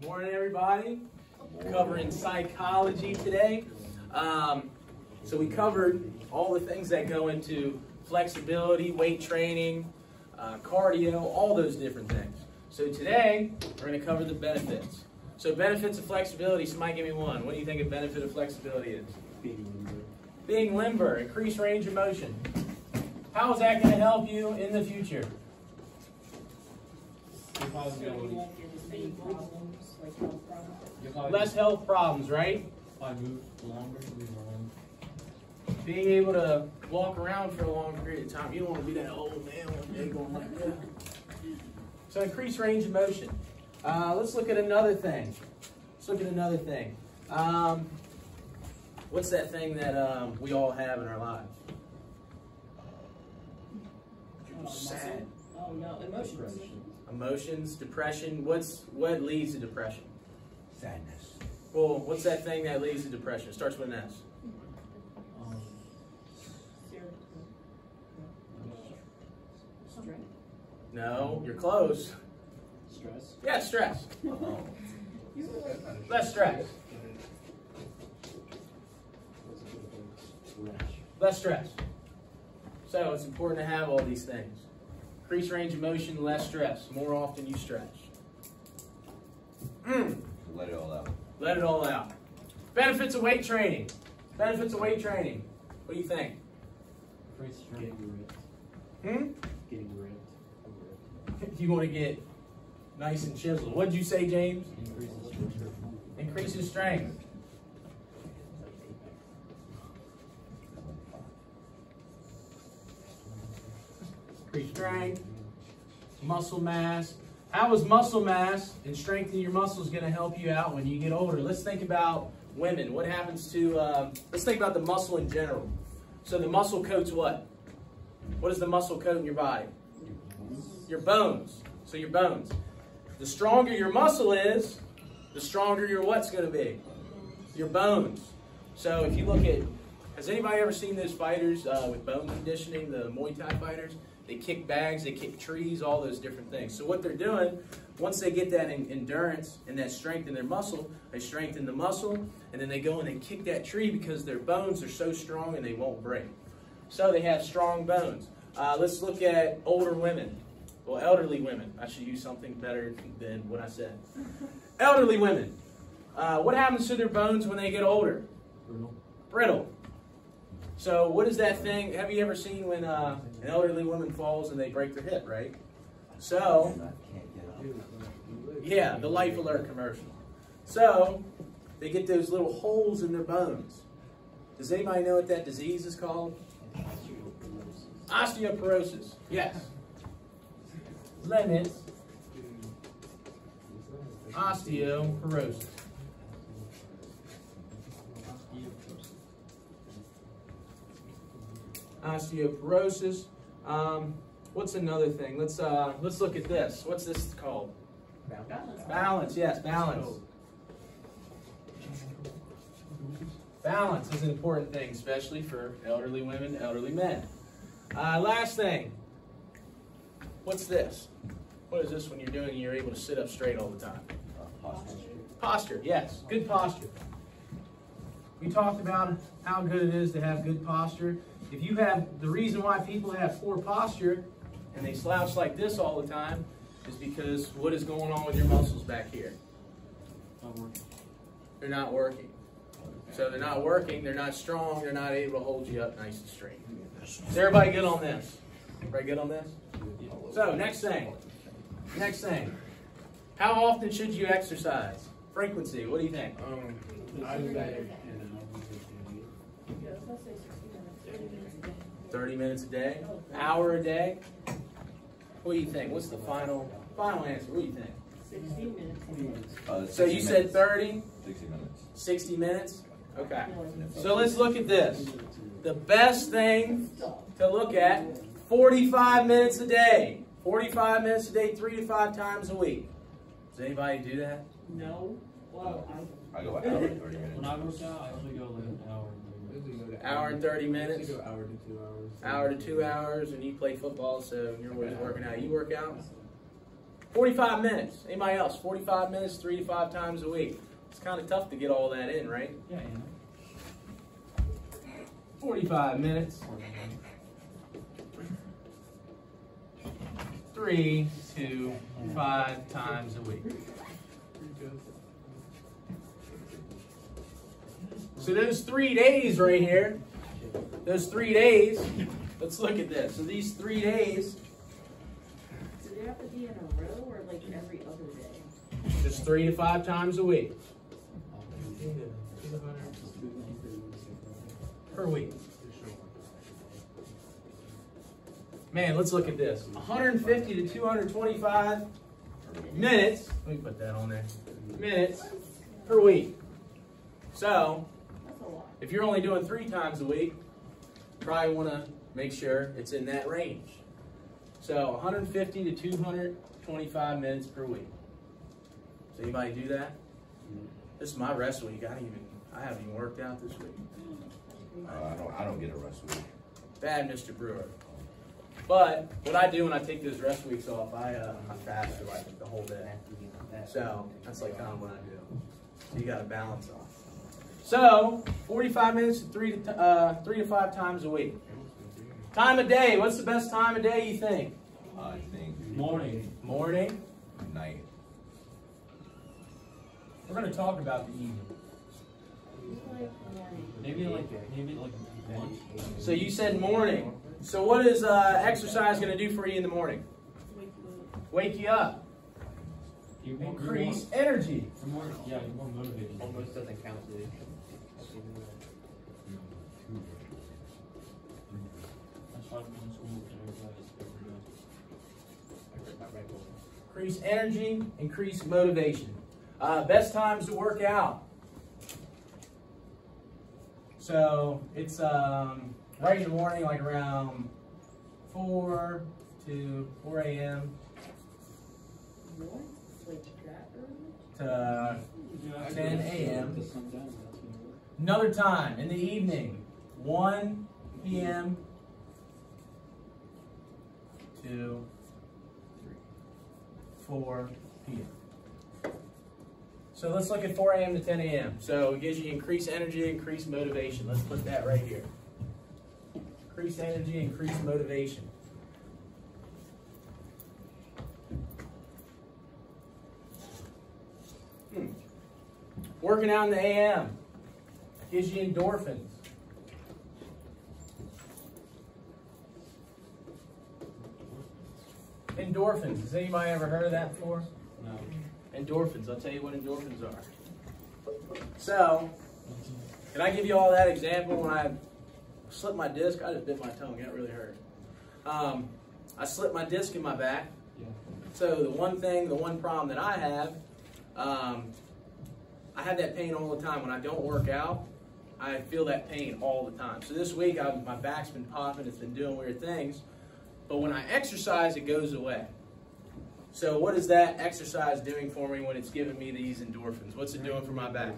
Good morning, everybody. Covering psychology today. So we covered all the things that go into flexibility, weight training, cardio, all those different things. So today, we're going to cover the benefits. So benefits of flexibility, somebody give me one. What do you think a benefit of flexibility is? Being limber. Being limber, increased range of motion. How is that going to help you in the future? Less health problems, right? I move longer, move around. Being able to walk around for a long period of time. You don't want to be that old man one day going like that. So increased range of motion. Let's look at another thing. What's that thing that we all have in our lives? Sad. Oh no, emotions. Emotions, depression. What leads to depression? Sadness. Well, what's that thing that leads to depression? It starts with an S. Strength. No, you're close. Stress. Yeah, stress. Less stress. Less stress. So it's important to have all these things. Increased range of motion, less stress. More often you stretch. Let it all out. Let it all out. Benefits of weight training. Benefits of weight training. What do you think? Increase strength. Getting ripped. You want to get nice and chiseled. What did you say, James? Increases strength. Increases strength. Increase strength. Muscle mass. How is muscle mass and strengthening your muscles going to help you out when you get older? Let's think about women. What happens to, let's think about the muscle in general. So the muscle coats what? What is the muscle coat in your body? Your bones. So your bones. The stronger your muscle is, the stronger your what's going to be? Your bones. So if you look at, has anybody ever seen those fighters with bone conditioning, the Muay Thai fighters? They kick bags, they kick trees, all those different things. So what they're doing, once they get that endurance and that strength in their muscle, they strengthen the muscle, and then they go and they kick that tree because their bones are so strong and they won't break. So they have strong bones. Let's look at older women. Well, elderly women. I should use something better than what I said. Elderly women. What happens to their bones when they get older? Brittle. So what is that thing? Have you ever seen when an elderly woman falls and they break their hip, right? So, yeah, the Life Alert commercial. So, they get those little holes in their bones. Does anybody know what that disease is called? Osteoporosis. Yes. Limits osteoporosis. Osteoporosis. What's another thing? Let's look at this. What's this called? Balance. Balance. Yes, balance. Balance is an important thing, especially for elderly women, elderly men. Last thing. What's this? What is this when you're doing and you're able to sit up straight all the time? Posture. Posture. Yes, good posture. We talked about how good it is to have good posture. If you have, the reason why people have poor posture and they slouch like this all the time is because what is going on with your muscles back here? Not working. They're not working. So they're not working, they're not strong, they're not able to hold you up nice and straight. Is everybody good on this? Everybody good on this? So next thing. How often should you exercise? Frequency, what do you think? I do that. 30 minutes a day? Hour a day? What do you think? What's the final answer? What do you think? 60 minutes. So you said 30? 60 minutes. 60 minutes? Okay. So let's look at this. The best thing to look at, 45 minutes a day. 45 minutes a day, 3 to 5 times a week. Does anybody do that? No. Well, I go an hour and 30 minutes. When I work out, I usually go like an hour. Hour and 30 minutes? Hour to 2 hours. Hour to 2 hours, and you play football, so you're always working out. You work out? 45 minutes. Anybody else? 45 minutes, 3 to 5 times a week. It's kind of tough to get all that in, right? Yeah, 45 minutes. 3 to 5 times a week. So those 3 days right here, those 3 days, let's look at this. So these 3 days, Do they have to be in a row or like every other day? just 3 to 5 times a week. Per week. Man, let's look at this. 150 to 225 minutes. Let me put that on there. Minutes per week. So, That's a lot. if you're only doing 3 times a week, probably want to make sure it's in that range. So, 150 to 225 minutes per week. Does anybody do that? This is my rest week. I haven't even worked out this week. I don't get a rest week. Bad, Mr. Brewer. But what I do when I take those rest weeks off, I fast for like the whole day. So that's like kind of what I do. So you got to balance off. So 45 minutes, 3 to 5 times a week. Time of day. What's the best time of day you think? I think Morning. Morning. night. We're going to talk about the evening. Like morning. Maybe like lunch. So you said morning. So what is exercise going to do for you in the morning? Wake you up. Increase energy. You're more, yeah, you're more motivated. Almost doesn't count, dude. That's why I'm in school and everybody Increase energy, increase motivation. Best times to work out. So it's right in the morning, like around 4 to 4 a.m. What? Like that early? to 10 a.m. Another time in the evening, 1 p.m. to 4 p.m. So let's look at 4 a.m. to 10 a.m. So it gives you increased energy, increased motivation. Let's put that right here. Increased energy, increased motivation. Working out in the a.m. gives you endorphins. Endorphins. Has anybody ever heard of that before? No. Endorphins. I'll tell you what endorphins are. So, can I give you all that example when I slipped my disc? I just bit my tongue. That really hurt. I slipped my disc in my back. Yeah. So the one problem that I have that pain all the time. When I don't work out, I feel that pain all the time. So this week, my back's been popping. It's been doing weird things. But when I exercise, it goes away. So what is that exercise doing for me when it's giving me these endorphins? What's it doing for my back?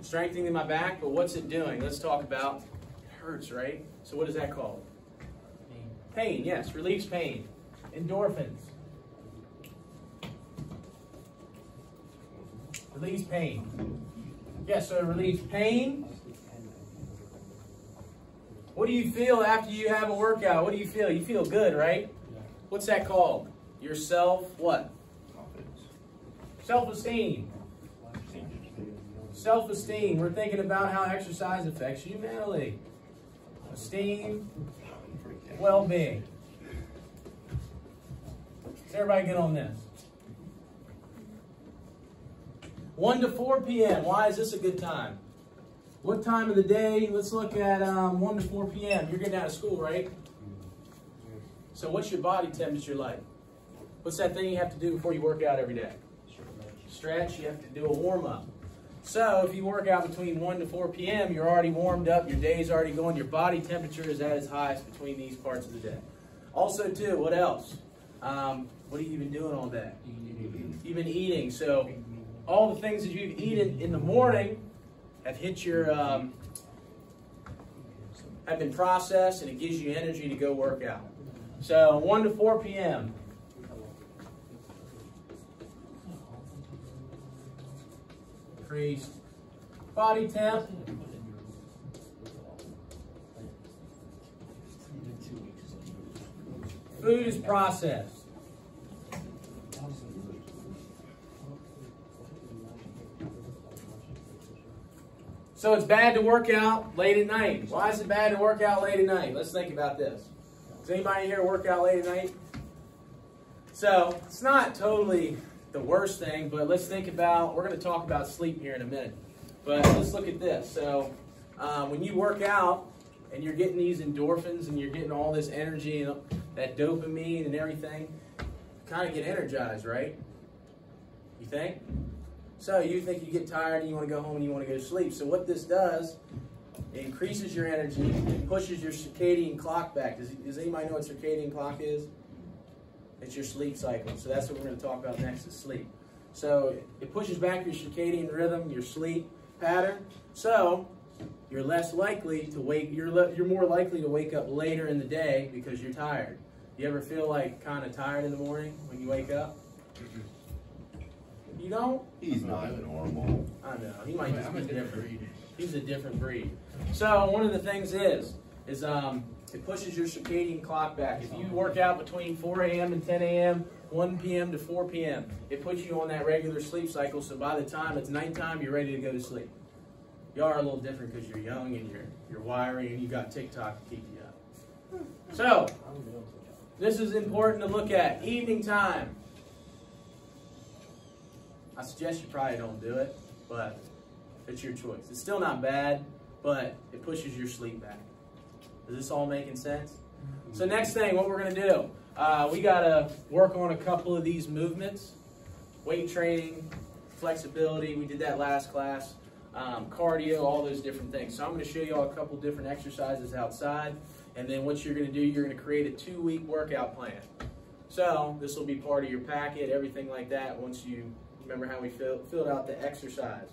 Strengthening my back, but what's it doing? Let's talk about, it hurts, right? So what is that called? Pain, yes, relieves pain. Endorphins. Relieves pain. Yes, so it relieves pain. What do you feel after you have a workout? What do you feel? You feel good, right? Yeah. What's that called? Your what? Confidence. Self-esteem. Self-esteem. We're thinking about how exercise affects you mentally. Esteem, well-being. Does everybody get on this? 1 to 4 p.m. Why is this a good time? What time of the day? Let's look at 1 to 4 p.m. You're getting out of school, right? So what's your body temperature like? What's that thing you have to do before you work out every day? Stretch. You have to do a warm-up. So if you work out between 1 to 4 p.m., you're already warmed up, your day's already going, your body temperature is at its highest between these parts of the day. Also, too, what else? What have you been doing all day? You've been eating. So all the things that you've eaten in the morning have hit your, have been processed, and it gives you energy to go work out. So 1 to 4 p.m., increased body temp. Food is processed. So it's bad to work out late at night. Why is it bad to work out late at night? Let's think about this. Does anybody here work out late at night? So it's not totally the worst thing, but let's think about, we're going to talk about sleep here in a minute. But let's look at this. So when you work out and you're getting these endorphins and you're getting all this energy and that dopamine and everything, you kind of get energized, right? You think? So you think you get tired and you want to go home and you want to go to sleep. So what this does, it increases your energy, it pushes your circadian clock back. Does anybody know what circadian clock is? It's your sleep cycle. So that's what we're going to talk about next, is sleep. So it pushes back your circadian rhythm, your sleep pattern. So you're less likely to wake, you're more likely to wake up later in the day because you're tired. You ever feel like kind of tired in the morning when you wake up? You don't? He's not normal. I know. He might just be different. He's a different breed. So one of the things is it pushes your circadian clock back. If you work out between 4 a.m. and 10 a.m., 1 p.m. to 4 p.m., it puts you on that regular sleep cycle. So by the time it's nighttime, you're ready to go to sleep. You are a little different because you're young and you're wiry and you got TikTok to keep you up. So this is important to look at. Evening time. I suggest you probably don't do it, but it's your choice. It's still not bad, but it pushes your sleep back. Is this all making sense? So next thing, what we're going to do, we got to work on a couple of these movements. Weight training, flexibility, we did that last class. Cardio, all those different things. So I'm going to show you all a couple different exercises outside, and then what you're going to do, you're going to create a 2-week workout plan. So this will be part of your packet, everything like that, once you remember how we filled out the exercise.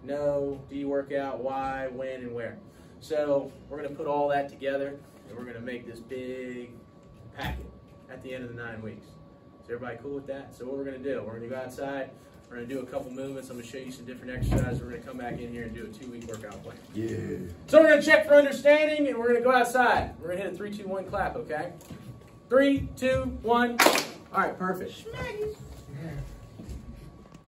No, do you work out, why, when, and where. So we're going to put all that together, and we're going to make this big packet at the end of the 9 weeks. Is everybody cool with that? So what we're going to do, we're going to go outside, we're going to do a couple movements, I'm going to show you some different exercises, we're going to come back in here and do a 2-week workout plan. Yeah. So we're going to check for understanding, and we're going to go outside. We're going to hit a 3, 2, 1 clap, okay? 3, 2, 1. All right, perfect.